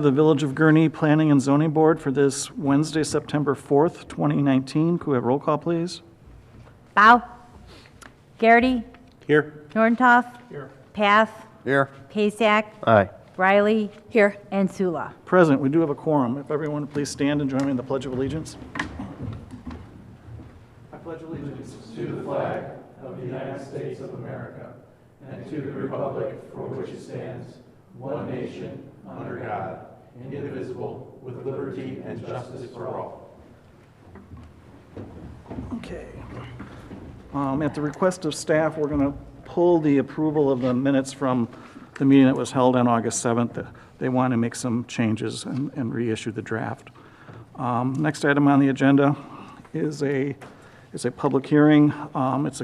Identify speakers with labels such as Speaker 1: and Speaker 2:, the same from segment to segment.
Speaker 1: The Village of Gurnee Planning and Zoning Board for this Wednesday, September 4th, 2019. Could we have roll call, please?
Speaker 2: Bow. Garrity.
Speaker 1: Here.
Speaker 2: Nordentoff.
Speaker 1: Here.
Speaker 2: Path.
Speaker 3: Here.
Speaker 2: Kasak.
Speaker 3: Aye.
Speaker 2: Riley. Here. And Sula.
Speaker 1: Present. We do have a quorum. If everyone would please stand and join me in the Pledge of Allegiance. I pledge allegiance
Speaker 4: to the flag of the United States of America and to the republic for which it stands, one nation, under God, indivisible, with liberty and justice for all.
Speaker 1: Okay. At the request of staff, we're going to pull the approval of the minutes from the meeting that was held on August 7th. They want to make some changes and reissue the draft. Next item on the agenda is a public hearing. It's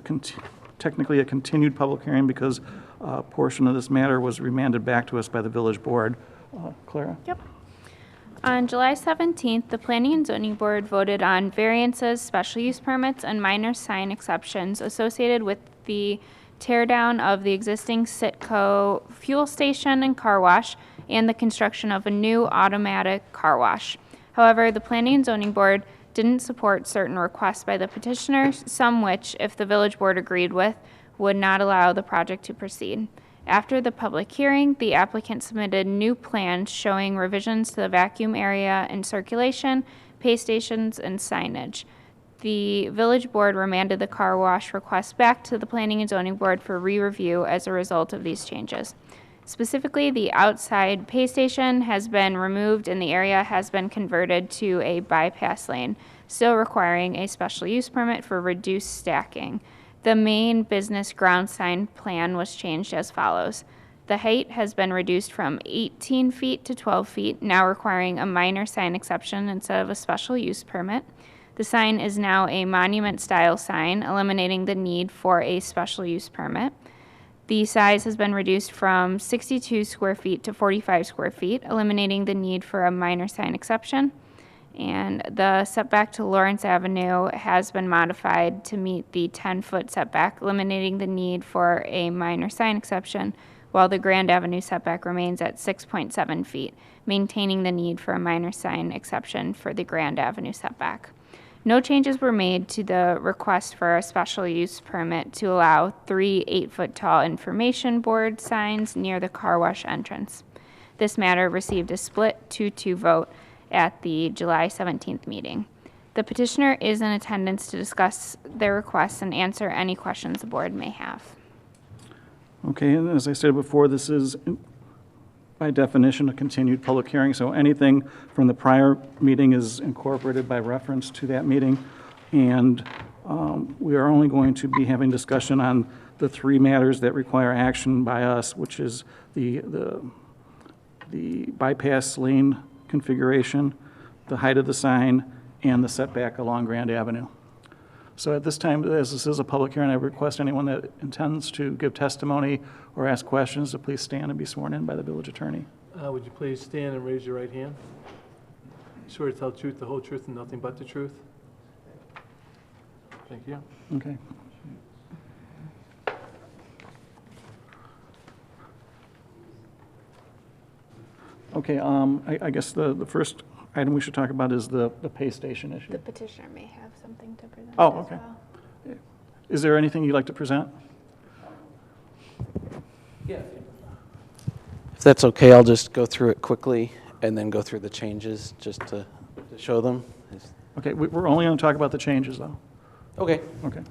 Speaker 1: technically a continued public hearing because a portion of this matter was remanded back to us by the village board. Clara?
Speaker 5: Yep. On July 17th, the Planning and Zoning Board voted on variances, special use permits, and minor sign exceptions associated with the tear down of the existing Citgo fuel station and car wash and the construction of a new automatic car wash. However, the Planning and Zoning Board didn't support certain requests by the petitioners, some which, if the village board agreed with, would not allow the project to proceed. After the public hearing, the applicant submitted new plans showing revisions to the vacuum area and circulation, pay stations, and signage. The village board remanded the car wash request back to the Planning and Zoning Board for re-review as a result of these changes. Specifically, the outside pay station has been removed and the area has been converted to a bypass lane, still requiring a special use permit for reduced stacking. The main business ground sign plan was changed as follows. The height has been reduced from 18 feet to 12 feet, now requiring a minor sign exception instead of a special use permit. The sign is now a monument-style sign, eliminating the need for a special use permit. The size has been reduced from 62 square feet to 45 square feet, eliminating the need for a minor sign exception. And the setback to Lawrence Avenue has been modified to meet the 10-foot setback, eliminating the need for a minor sign exception, while the Grand Avenue setback remains at 6.7 feet, maintaining the need for a minor sign exception for the Grand Avenue setback. No changes were made to the request for a special use permit to allow 3 8-foot-tall information board signs near the car wash entrance. This matter received a split 2-2 vote at the July 17th meeting. The petitioner is in attendance to discuss their requests and answer any questions the board may have.
Speaker 1: Okay, and as I said before, this is by definition a continued public hearing, so anything from the prior meeting is incorporated by reference to that meeting, and we are only going to be having discussion on the 3 matters that require action by us, which is the bypass lane configuration, the height of the sign, and the setback along Grand Avenue. So at this time, as this is a public hearing, I request anyone that intends to give testimony or ask questions to please stand and be sworn in by the village attorney.
Speaker 4: Would you please stand and raise your right hand? Swear to tell the truth, the whole truth, and nothing but the truth? Thank you.
Speaker 1: Okay. Okay, I guess the first item we should talk about is the pay station issue.
Speaker 5: The petitioner may have something to present
Speaker 1: Oh,
Speaker 5: as
Speaker 1: okay.
Speaker 5: well.
Speaker 1: Is there anything you'd like to present?
Speaker 4: Yeah.
Speaker 3: If that's okay, I'll just go through it quickly and then go through the changes just to show them.
Speaker 1: Okay, we're only going to talk about the changes, though.
Speaker 3: Okay.
Speaker 1: Okay.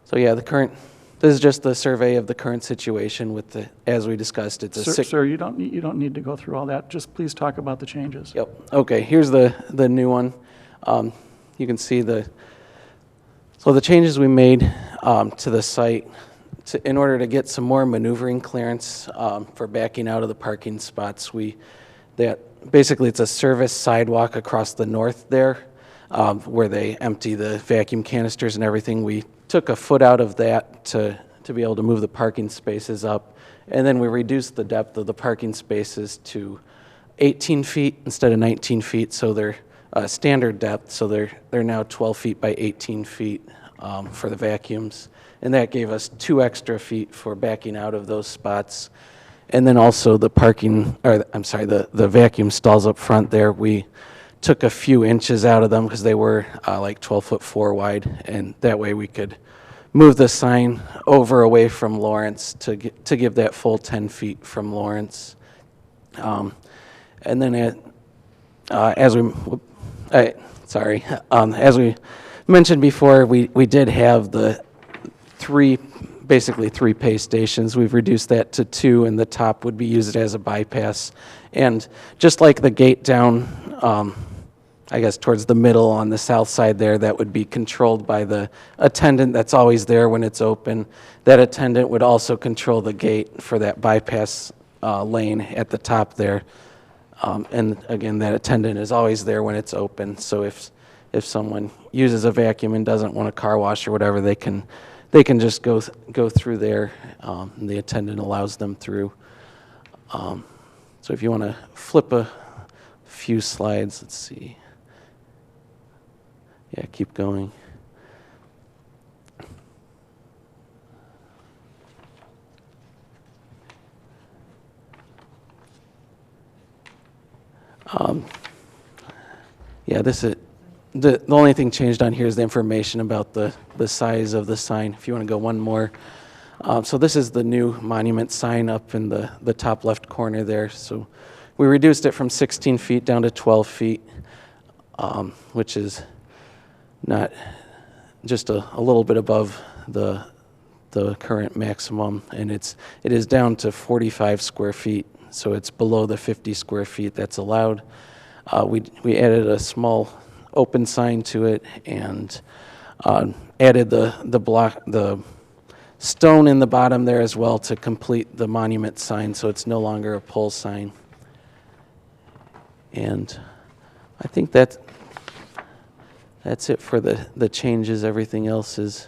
Speaker 3: So yeah, this is just the survey of the current situation with as we discussed, it's a
Speaker 1: Sir, you don't need to go through all that. Just please talk about the changes.
Speaker 3: Yep. Okay, here's the new one. You can see the changes we made to the site in order to get some more maneuvering clearance for backing out of the parking spots. Basically it's a service sidewalk across the north there where they empty the vacuum canisters and everything. We took a foot out of that to be able to move the parking spaces up, and then we reduced the depth of the parking spaces to 18 feet instead of 19 feet, so they're standard depth, so they're now 12 feet by 18 feet for the vacuums, and that gave us 2 extra feet for backing out of those spots. And then also the parking, or I'm sorry, the vacuum stalls up front there, we took a few inches out of them because they were like 12'4" wide, and that way we could move the sign over away from Lawrence to give that full 10 feet from Lawrence. And then as we mentioned before, we did have the basically three pay stations. We've reduced that to 2, and the top would be used as a bypass. And just like the gate down, I guess towards the middle on the south side there, that would be controlled by the attendant that's always there when it's open. That attendant would also control the gate for that bypass lane at the top there. And again, that attendant is always there when it's open. So if someone uses a vacuum and doesn't want a car wash or whatever, they can just go through there. And the attendant allows them through. So if you want to flip a few slides, let's see. Yeah, keep going. Yeah, this is the only thing changed on here is the information about the size of the sign. If you want to go one more. So this is the new monument sign up in the top left corner there. So we reduced it from 16 feet down to 12 feet, which is not just a little bit above the current maximum, and it is down to 45 square feet, so it's below the 50 square feet that's allowed. We added a small open sign to it and added the stone in the bottom there as well to complete the monument sign, so it's no longer a pole sign. And I think that's it for the changes. Everything else is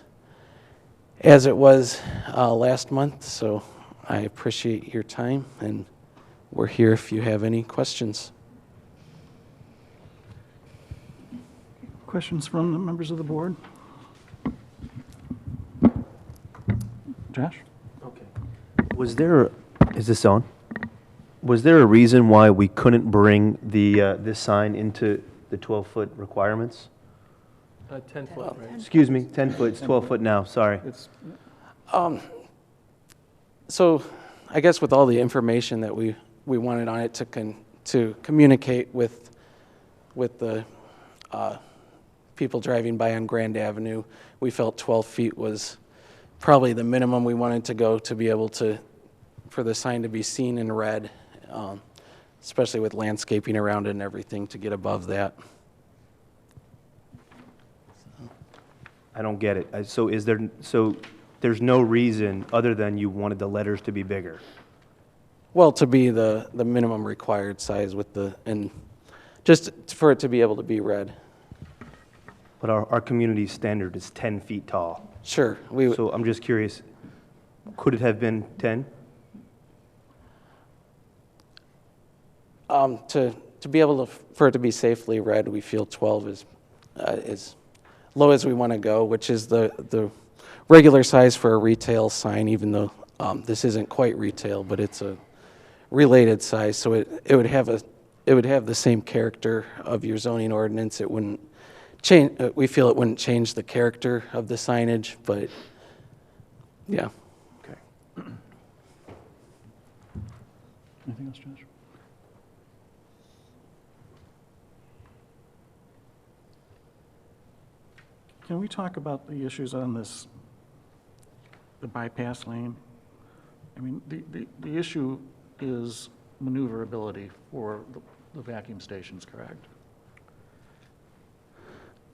Speaker 3: as it was last month, so I appreciate your time, and we're here if you have any questions.
Speaker 1: Questions from the members of the board? Josh?
Speaker 6: Okay. Is this on? Was there a reason why we couldn't bring this sign into the 12-foot requirements?
Speaker 4: 10 foot, right?
Speaker 6: Excuse me, 10 foot, it's 12 foot now, sorry.
Speaker 1: It's,
Speaker 3: So I guess with all the information that we wanted on it to communicate with the people driving by on Grand Avenue, we felt 12 feet was probably the minimum we wanted to go to be able for the sign to be seen in red, especially with landscaping around it and everything, to get above that.
Speaker 6: I don't get it. So there's no reason other than you wanted the letters to be bigger?
Speaker 3: Well, to be the minimum required size and just for it to be able to be read.
Speaker 6: But our community standard is 10 feet tall.
Speaker 3: Sure.
Speaker 6: So I'm just curious, could it have been 10?
Speaker 3: To be able for it to be safely read, we feel 12 is as low as we want to go, which is the regular size for a retail sign, even though this isn't quite retail, but it's a related size. So it would have the same character of your zoning ordinance. It wouldn't change. We feel it wouldn't change the character of the signage, but yeah.
Speaker 6: Okay.
Speaker 1: anything else, Josh? Can we talk about the issues on the bypass lane? I mean, the issue is maneuverability for the vacuum stations, correct?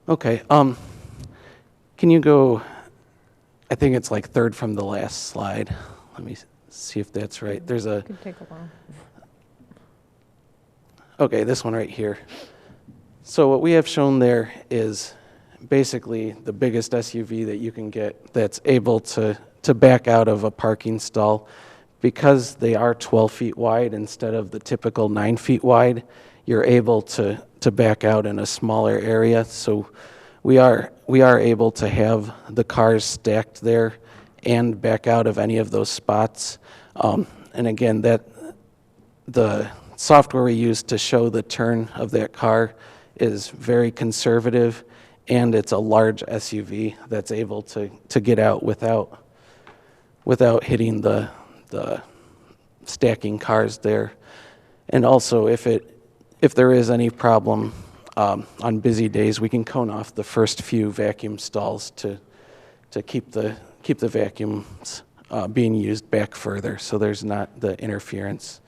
Speaker 3: Okay. Can you go? I think it's like third from the last slide. Let me see if that's right. There's a.
Speaker 7: Could take a while.
Speaker 3: Okay, this one right here. So what we have shown there is basically the biggest SUV that you can get that's able to back out of a parking stall. Because they are 12 feet wide instead of the typical 9 feet wide, you're able to back out in a smaller area. So we are able to have the cars stacked there and back out of any of those spots. And again, that the software we use to show the turn of that car is very conservative, and it's a large SUV that's able to get out without hitting the stacking cars there. And also, if there is any problem on busy days, we can cone off the first few vacuum stalls to keep the vacuums being used back further, so there's not the interference.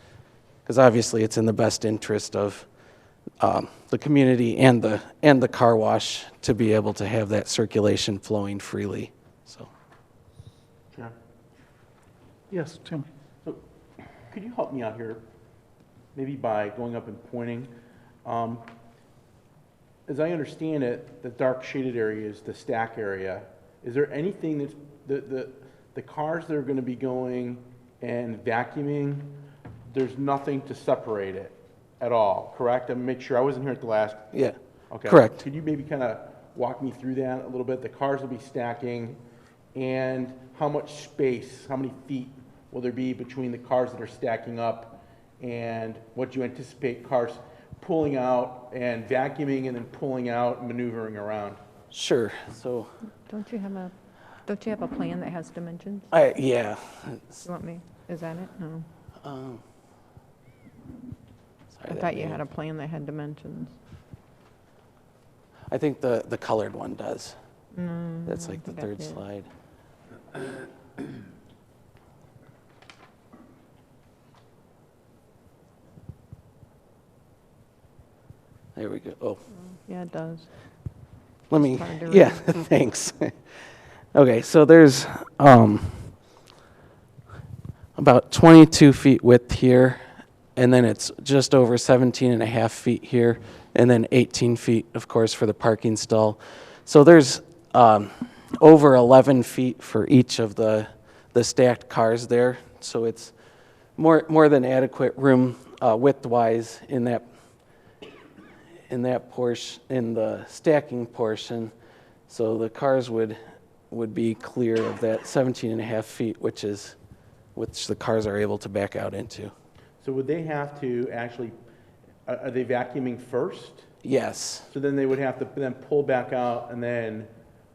Speaker 3: Because obviously, it's in the best interest of the community and the car wash to be able to have that circulation flowing freely. So,
Speaker 4: John?
Speaker 1: Yes, Tim?
Speaker 4: So, could you help me out here, maybe by going up and pointing? As I understand it, the dark shaded area is the stack area. Is there anything that's, the cars that are going to be going and vacuuming, there's nothing to separate it at all, correct? And make sure, I wasn't here at the last.
Speaker 3: yeah,
Speaker 4: Okay.
Speaker 3: correct.
Speaker 4: Could you maybe kind of walk me through that a little bit? The cars will be stacking, and how much space, how many feet will there be between the cars that are stacking up, and what do you anticipate cars pulling out and vacuuming and then pulling out and maneuvering around?
Speaker 3: Sure. So,
Speaker 7: Don't you have a plan that has dimensions?
Speaker 3: yeah.
Speaker 7: You want me, is that it? No.
Speaker 3: Sorry,
Speaker 7: I
Speaker 3: that
Speaker 7: thought you
Speaker 3: may-
Speaker 7: had a plan that had dimensions.
Speaker 3: I think the colored one does. That's
Speaker 7: I
Speaker 3: like the
Speaker 7: think I
Speaker 3: third
Speaker 7: did.
Speaker 3: slide. There we go. Oh,
Speaker 7: Yeah, it does.
Speaker 3: let me,
Speaker 7: It's hard to
Speaker 3: yeah,
Speaker 7: read.
Speaker 3: thanks. Okay, so there's about 22 feet width here, and then it's just over 17 and a half feet here, and then 18 feet, of course, for the parking stall. So there's over 11 feet for each of the stacked cars there. So it's more than adequate room width-wise in that portion, in the stacking portion. So the cars would be clear of that 17 and a half feet, which the cars are able to back out into.
Speaker 4: So would they have to actually, are they vacuuming first?
Speaker 3: Yes.
Speaker 4: So then they would have to then pull back out and then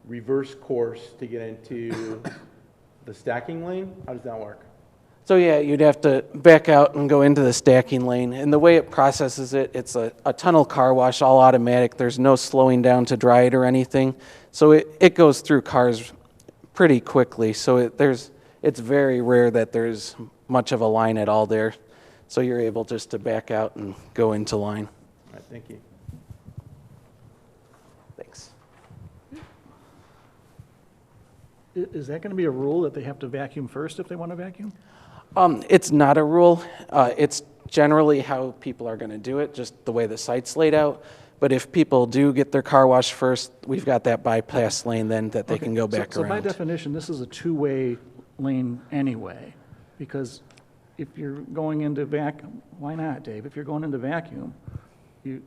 Speaker 4: reverse course to get into the stacking lane? How does that work?
Speaker 3: So yeah, you'd have to back out and go into the stacking lane. And the way it processes it, it's a tunnel car wash, all automatic. There's no slowing down to dry it or anything. So it goes through cars pretty quickly. So it's very rare that there's much of a line at all there. So you're able just to back out and go into line.
Speaker 4: All right, thank you.
Speaker 3: Thanks.
Speaker 1: Is that going to be a rule that they have to vacuum first if they want to vacuum?
Speaker 3: It's not a rule. It's generally how people are going to do it, just the way the site's laid out. But if people do get their car washed first, we've got that bypass lane then that they can go back
Speaker 1: So by
Speaker 3: around.
Speaker 1: definition, this is a two-way lane anyway, because if you're going into vacuum, why not, Dave? If you're going into vacuum, you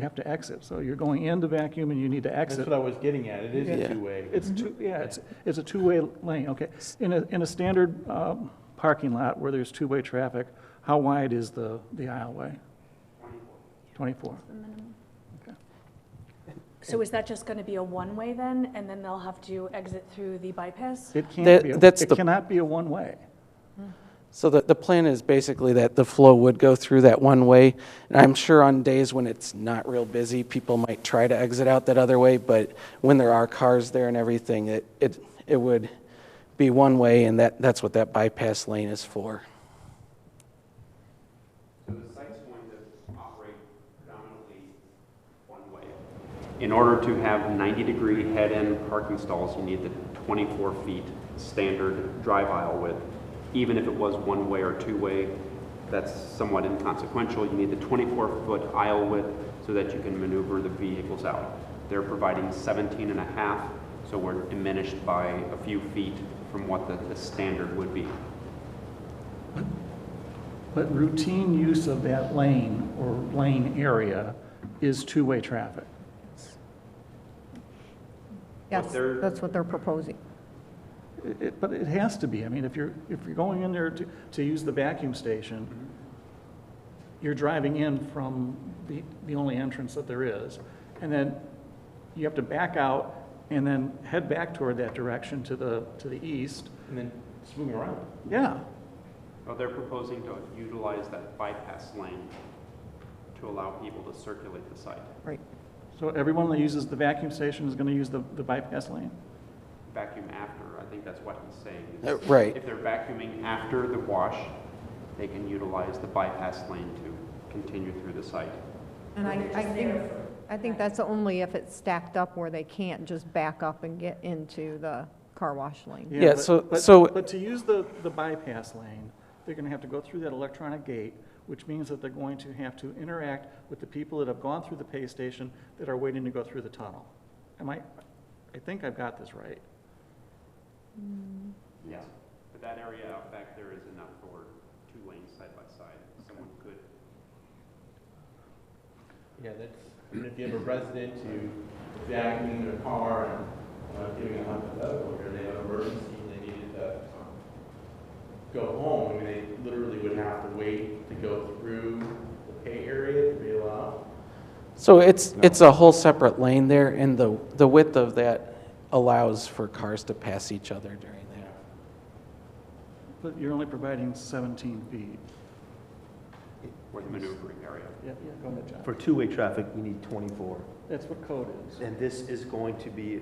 Speaker 1: have to exit. So you're going into vacuum and you need to
Speaker 4: That's
Speaker 1: exit.
Speaker 4: what I was getting at. It is
Speaker 3: Yeah.
Speaker 4: a two-way.
Speaker 1: It's a two-way lane, okay. In a standard parking lot where there's two-way traffic, how wide is the aisleway? 24.
Speaker 8: So is that just going to be a one-way then, and then they'll have to exit through the bypass?
Speaker 1: It can't be,
Speaker 3: That's
Speaker 1: it
Speaker 3: the-
Speaker 1: cannot be a one-way.
Speaker 3: So the plan is basically that the flow would go through that one way. And I'm sure on days when it's not real busy, people might try to exit out that other way. But when there are cars there and everything, it would be one way, and that's what that bypass lane is for.
Speaker 9: So the site's going to operate predominantly one way. In order to have 90-degree head-end parking stalls, you need the 24 feet standard drive aisle width. Even if it was one-way or two-way, that's somewhat inconsequential. You need the 24-foot aisle width so that you can maneuver the vehicles out. They're providing 17 and a half, so we're diminished by a few feet from what the standard would be.
Speaker 1: But routine use of that lane or lane area is two-way traffic.
Speaker 7: Yes,
Speaker 9: they're-
Speaker 7: that's what they're proposing.
Speaker 1: But it has to be. I mean, if you're going in there to use the vacuum station, you're driving in from the only entrance that there is, and then you have to back out and then head back toward that direction to the east.
Speaker 4: And then swing around.
Speaker 1: Yeah.
Speaker 9: Well, they're proposing to utilize that bypass lane to allow people to circulate the site.
Speaker 7: Right.
Speaker 1: So everyone that uses the vacuum station is going to use the bypass lane?
Speaker 9: Vacuum after, I think that's what he's saying.
Speaker 3: Right.
Speaker 9: If they're vacuuming after the wash, they can utilize the bypass lane to continue through the site.
Speaker 7: And I think that's only if it's stacked up where they can't just back up and get into the car wash lane.
Speaker 3: Yeah,
Speaker 1: but-
Speaker 3: so-
Speaker 1: But to use the bypass lane, they're going to have to go through that electronic gate, which means that they're going to have to interact with the people that have gone through the pay station that are waiting to go through the tunnel. I think I've got this right.
Speaker 9: Yes. But that area out back there is enough for 2 lanes side by side. Someone could.
Speaker 4: Yeah, that's, I mean, if you have a resident who vacuuming their car and giving a hypothetical here, they have an emergency and they needed to go home, I mean, they literally would have to wait to go through the pay area to be allowed.
Speaker 3: So it's a whole separate lane there, and the width of that allows for cars to pass each other during that.
Speaker 1: But you're only providing 17 feet.
Speaker 9: For the maneuvering area.
Speaker 1: Yeah, go ahead, John.
Speaker 6: For two-way traffic, you need 24.
Speaker 1: That's what code is.
Speaker 6: And this is going to be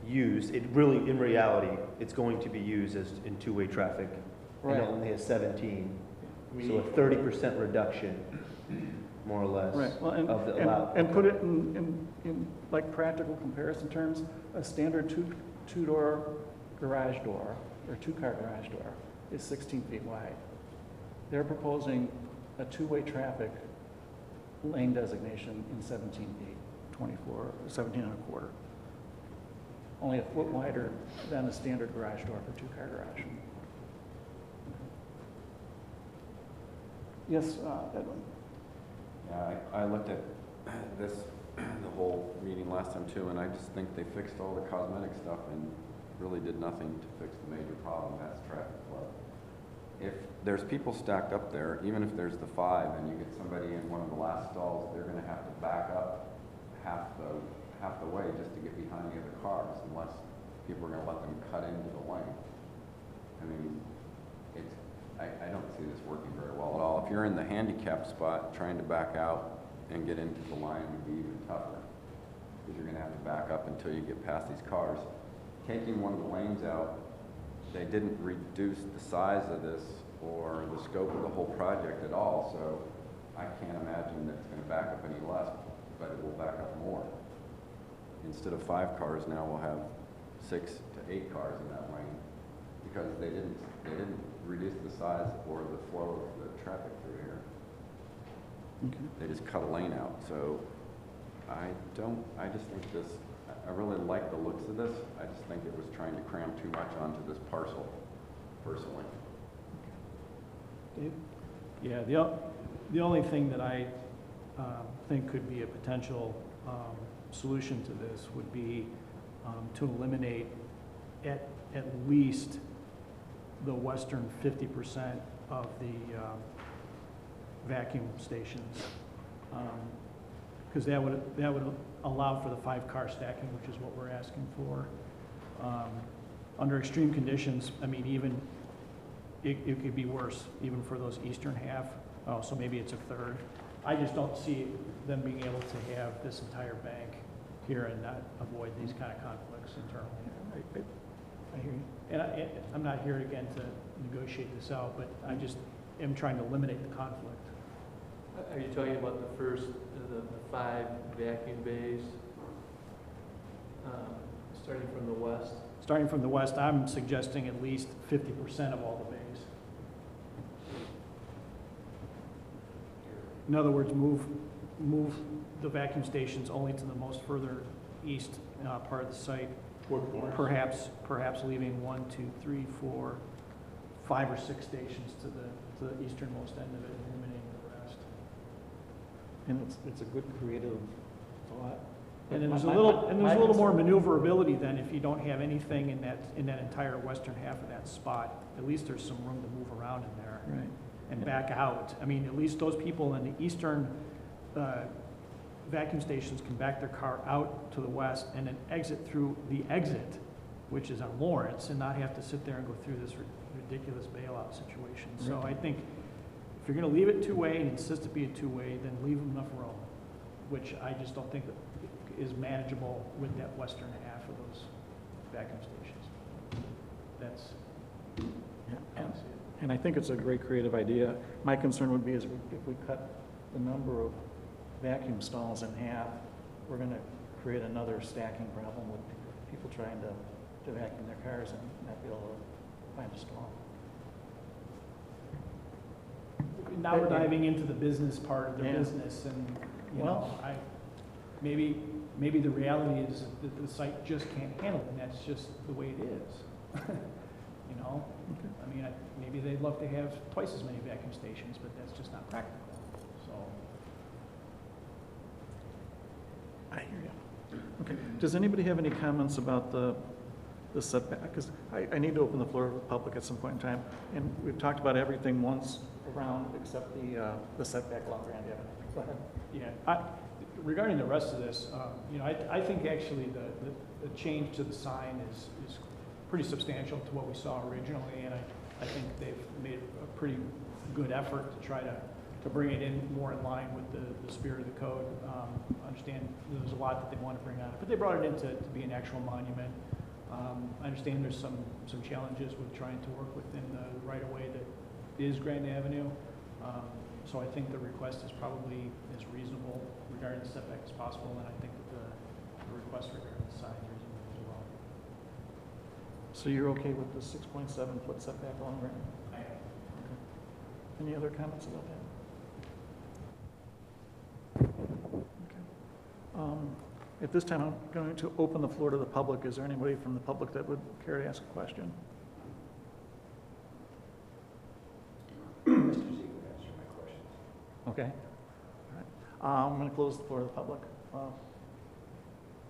Speaker 6: used, it really, in reality, it's going to be used as in two-way traffic. And
Speaker 1: Right.
Speaker 6: it only has 17.
Speaker 4: We
Speaker 6: So a
Speaker 4: need-
Speaker 6: 30% reduction, more or less,
Speaker 1: Right, well,
Speaker 6: of the allowed.
Speaker 1: and put it in like practical comparison terms, a standard two-door garage door, or two-car garage door, is 16 feet wide. They're proposing a two-way traffic lane designation in 17 feet, 17 and a quarter. Only a foot wider than a standard garage door for two-car garage. Yes, Edwin?
Speaker 10: Yeah, I looked at this, the whole meeting last time too, and I just think they fixed all the cosmetic stuff and really did nothing to fix the major problem, that's traffic flow. If there's people stacked up there, even if there's the 5 and you get somebody in one of the last stalls, they're gonna have to back up half the way just to get behind the other cars, unless people are gonna let them cut into the lane. I mean, I don't see this working very well at all. If you're in the handicap spot, trying to back out and get into the line would be even tougher, because you're gonna have to back up until you get past these cars. Taking one of the lanes out, they didn't reduce the size of this or the scope of the whole project at all, so I can't imagine that it's gonna back up any less, but it will back up more. Instead of 5 cars, now we'll have 6 to 8 cars in that lane, because they didn't reduce the size or the flow of the traffic through here.
Speaker 1: Okay.
Speaker 10: They just cut a lane out, so I just think this, I really like the looks of this. I just think it was trying to cram too much onto this parcel, personally.
Speaker 1: Dave?
Speaker 11: Yeah, the only thing that I think could be a potential solution to this would be to eliminate at least the western 50% of the vacuum stations, because that would allow for the 5-car stacking, which is what we're asking for. Under extreme conditions, I mean, even it could be worse, even for those eastern half. Oh, so maybe it's a third. I just don't see them being able to have this entire bank here and not avoid these kind of conflicts internally.
Speaker 1: I hear you.
Speaker 11: And I'm not here again to negotiate this out, but I just am trying to eliminate the conflict.
Speaker 12: Are you talking about the first, the 5 vacuum bays, starting from the west?
Speaker 11: Starting from the west, I'm suggesting at least 50% of all the bays. In other words, move the vacuum stations only to the most further east part of the site. Perhaps leaving 1, 2, 3, 4, 5 or 6 stations to the easternmost end of it, and eliminating the rest.
Speaker 1: And it's a good creative thought.
Speaker 11: And then there's a little more maneuverability then if you don't have anything in that entire western half of that spot. At least there's some room to move around in there.
Speaker 1: Right.
Speaker 11: And back out. I mean, at least those people in the eastern vacuum stations can back their car out to the west and then exit through the exit, which is on Lawrence, and not have to sit there and go through this ridiculous bailout situation. So I think if you're going to leave it two-way and insist it be a two-way, then leave them enough room, which I just don't think is manageable with that western half of those vacuum stations. That's how I see it.
Speaker 1: And I think it's a great creative idea. My concern would be is if we cut the number of vacuum stalls in half, we're going to create another stacking problem with people trying to vacuum their cars and not be able to find a stall.
Speaker 11: Now we're diving into the business part of their
Speaker 1: Yeah.
Speaker 11: business, and
Speaker 1: Well-
Speaker 11: maybe the reality is that the site just can't handle it, and that's just the way it is. You know, I mean, maybe they'd love to have twice as many vacuum stations, but that's just not practical. So,
Speaker 1: I hear you. Okay. Does anybody have any comments about the setback? Because I need to open the floor to the public at some point in time, and we've talked about everything once around except the setback along Grand Avenue. Go ahead.
Speaker 11: yeah. Regarding the rest of this, I think actually the change to the sign is pretty substantial to what we saw originally, and I think they've made a pretty good effort to try to bring it in more in line with the spirit of the code. I understand there's a lot that they want to bring on it, but they brought it in to be an actual monument. I understand there's some challenges with trying to work within the right-of-way that is Grand Avenue. So I think the request is probably as reasonable regarding the setback as possible, and I think that the request regarding the sign is reasonable as well.
Speaker 1: So you're okay with the 6.7-foot setback along Grand?
Speaker 11: I am.
Speaker 1: Okay. Any other comments about that? Okay. At this time, I'm going to open the floor to the public. Is there anybody from the public that would care to ask a question?
Speaker 10: Mr. Z would answer my questions.
Speaker 1: Okay. All right. I'm going to close the floor to the public.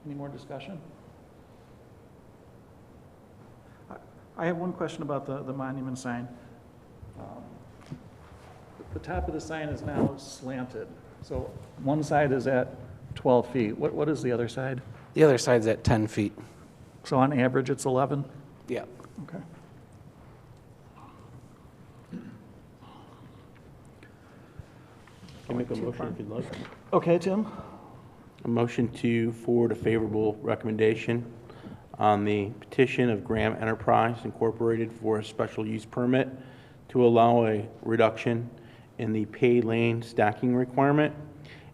Speaker 1: Any more discussion? I have one question about the monument sign. The top of the sign is now slanted. So one side is at 12 feet. What is the other side?
Speaker 3: The other side's at 10 feet.
Speaker 1: So on average, it's 11?
Speaker 3: Yeah.
Speaker 1: Okay.
Speaker 13: Can make a motion if you'd like.
Speaker 1: Okay, Tim?
Speaker 13: A motion to forward a favorable recommendation on the petition of Graham Enterprise Incorporated for a special use permit to allow a reduction in the pay lane stacking requirement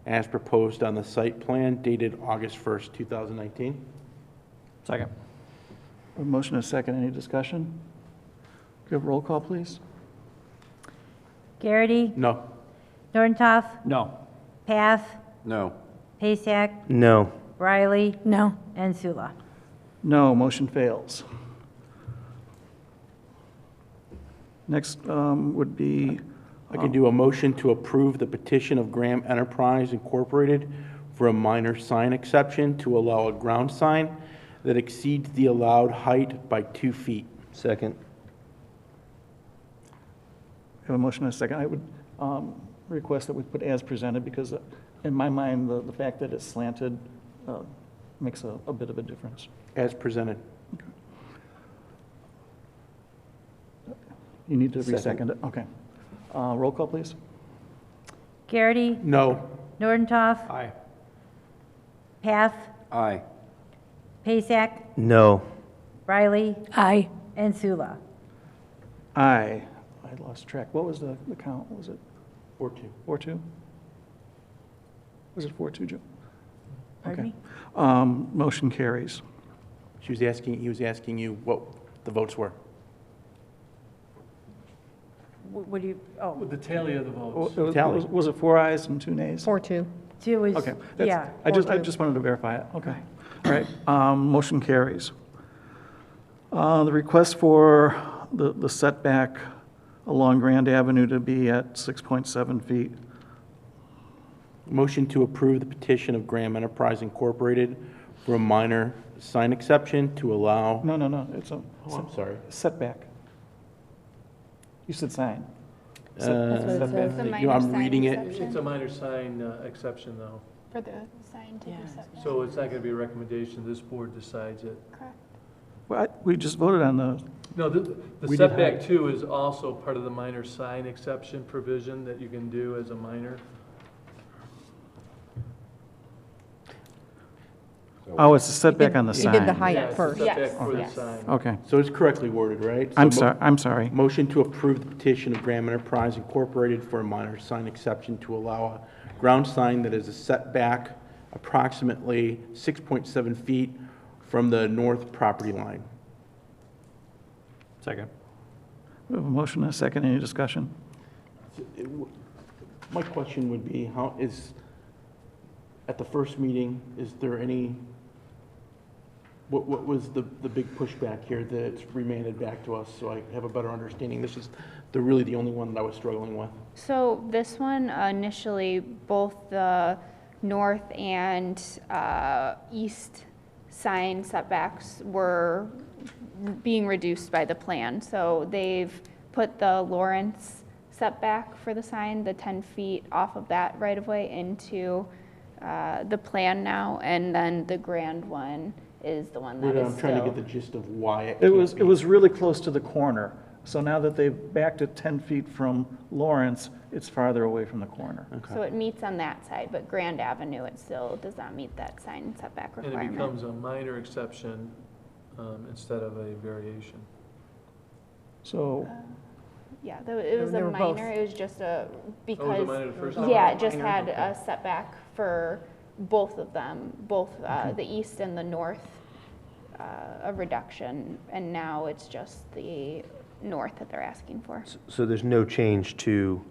Speaker 13: as proposed on the site plan dated August 1st, 2019.
Speaker 1: Second. A motion and a second. Any discussion? Could you have roll call, please?
Speaker 2: Garrity,
Speaker 13: No.
Speaker 2: Nordentoff,
Speaker 11: No.
Speaker 2: Path,
Speaker 10: No.
Speaker 2: Paysack,
Speaker 6: No.
Speaker 2: Riley,
Speaker 8: No.
Speaker 2: and Sula.
Speaker 1: No, motion fails. Next would be,
Speaker 13: I can do a motion to approve the petition of Graham Enterprise Incorporated for a minor sign exception to allow a ground sign that exceeds the allowed height by 2 feet.
Speaker 6: Second.
Speaker 1: have a motion and a second. I would request that we put as presented because in my mind, the fact that it's slanted makes a bit of a difference.
Speaker 13: As presented.
Speaker 1: You need to
Speaker 6: Second.
Speaker 1: re-second it? Okay. Roll call, please.
Speaker 2: Garrity,
Speaker 13: No.
Speaker 2: Nordentoff,
Speaker 11: Aye.
Speaker 2: Path,
Speaker 10: Aye.
Speaker 2: Paysack,
Speaker 6: No.
Speaker 2: Riley,
Speaker 8: Aye.
Speaker 2: and Sula.
Speaker 1: Aye. I lost track. What was the count? Was it
Speaker 13: 4-2.
Speaker 1: 4-2? Was it 4-2, Joe?
Speaker 2: Pardon
Speaker 1: Okay.
Speaker 2: me?
Speaker 1: Motion carries.
Speaker 13: He was asking you what the votes were.
Speaker 2: What do you, oh,
Speaker 12: With the tally of the votes.
Speaker 13: Tally.
Speaker 1: Was it 4 ayes and 2 nays?
Speaker 7: 4-2.
Speaker 2: two is,
Speaker 1: Okay.
Speaker 2: yeah.
Speaker 1: I
Speaker 7: 4-2.
Speaker 1: just wanted to verify it. Okay. All right. Motion carries. The request for the setback along Grand Avenue to be at 6.7 feet.
Speaker 13: Motion to approve the petition of Graham Enterprise Incorporated for a minor sign exception to allow,
Speaker 1: No, it's a
Speaker 13: oh, I'm sorry.
Speaker 1: setback. You said sign.
Speaker 2: That's what it
Speaker 1: Setback.
Speaker 2: says.
Speaker 5: The
Speaker 13: You
Speaker 5: minor
Speaker 13: know, I'm
Speaker 5: sign
Speaker 13: reading it.
Speaker 5: exception.
Speaker 12: It's a minor sign exception, though.
Speaker 5: For the sign to be set back.
Speaker 12: So it's not going to be a recommendation, this board decides it.
Speaker 5: Correct.
Speaker 1: Well, we just voted on the,
Speaker 12: No, the
Speaker 1: We did
Speaker 12: setback
Speaker 1: height.
Speaker 12: too is also part of the minor sign exception provision that you can do as a minor.
Speaker 1: oh, it's a setback on the
Speaker 7: You
Speaker 1: sign.
Speaker 7: did the height
Speaker 12: Yeah, it's the
Speaker 7: first.
Speaker 12: setback
Speaker 5: Yes,
Speaker 12: for the
Speaker 5: yes.
Speaker 12: sign.
Speaker 1: Okay,
Speaker 13: So it's correctly worded, right?
Speaker 1: I'm sorry.
Speaker 13: Motion to approve the petition of Graham Enterprise Incorporated for a minor sign exception to allow a ground sign that is a setback approximately 6.7 feet from the north property line.
Speaker 6: Second.
Speaker 1: We have a motion and a second. Any discussion?
Speaker 13: My question would be, how is, at the first meeting, is there any, what was the big pushback here that's remanded back to us, so I have a better understanding? This is really the only one that I was struggling with.
Speaker 5: So this one, initially, both the north and east sign setbacks were being reduced by the plan. So they've put the Lawrence setback for the sign, the 10 feet off of that right-of-way, into the plan now, and then the grand one is the one that is
Speaker 13: I'm trying to get
Speaker 5: still.
Speaker 13: the gist of why it
Speaker 1: It
Speaker 13: can't
Speaker 1: was,
Speaker 13: be.
Speaker 1: it was really close to the corner. So now that they've backed it 10 feet from Lawrence, it's farther away from the corner.
Speaker 5: So it meets on that side, but Grand Avenue, it still does not meet that sign setback
Speaker 12: And it
Speaker 5: requirement.
Speaker 12: becomes a minor exception instead of a variation.
Speaker 1: So,
Speaker 5: Yeah, it was
Speaker 7: They
Speaker 5: a
Speaker 7: were both.
Speaker 5: minor, it was just a,
Speaker 12: Oh,
Speaker 5: because.
Speaker 12: was it minor the first time?
Speaker 5: Yeah, it just
Speaker 1: Minor,
Speaker 5: had
Speaker 1: okay.
Speaker 5: a setback for both of them, both the east and the north, a reduction, and now it's just the north that they're asking for.
Speaker 6: So there's no change to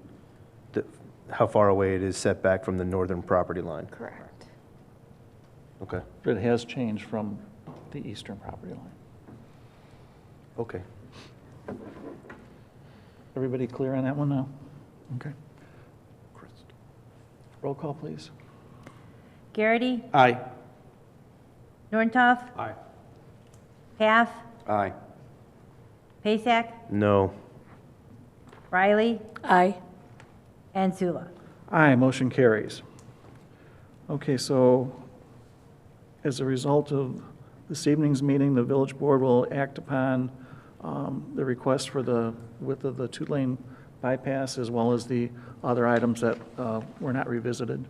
Speaker 6: how far away it is set back from the northern property line?
Speaker 5: Correct.
Speaker 6: Okay.
Speaker 1: but it has changed from the eastern property line.
Speaker 6: Okay.
Speaker 1: Everybody clear on that one now? Okay. Roll call, please.
Speaker 2: Garrity,
Speaker 13: Aye.
Speaker 2: Nordentoff,
Speaker 10: Aye.
Speaker 2: Half,
Speaker 10: Aye.
Speaker 2: Pasak,
Speaker 6: No.
Speaker 2: Riley,
Speaker 8: Aye.
Speaker 2: and Sula.
Speaker 1: Aye, motion carries. Okay, so as a result of this evening's meeting, the village board will act upon the request for the width of the two-lane bypass, as well as the other items that were not revisited.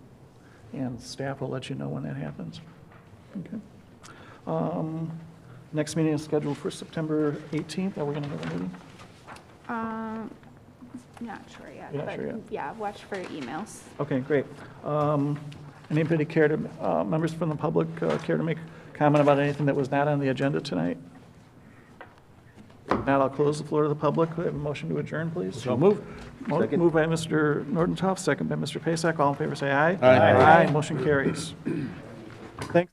Speaker 1: And staff will let you know when that happens. Okay. Next meeting is scheduled for September 18th. Are we going to have a meeting?
Speaker 5: Not sure yet,
Speaker 1: You're not
Speaker 5: but
Speaker 1: sure yet?
Speaker 5: yeah, watch for emails.
Speaker 1: Okay, great. Anybody care to, members from the public care to make comment about anything that was not on the agenda tonight? If not, I'll close the floor to the public. We have a motion to adjourn, please. So move.
Speaker 6: Second.
Speaker 1: Moved by Mr. Nordentoff, second by Mr. Pasak. All in favor, say aye.
Speaker 13: Aye.
Speaker 1: Aye, motion carries. Thanks.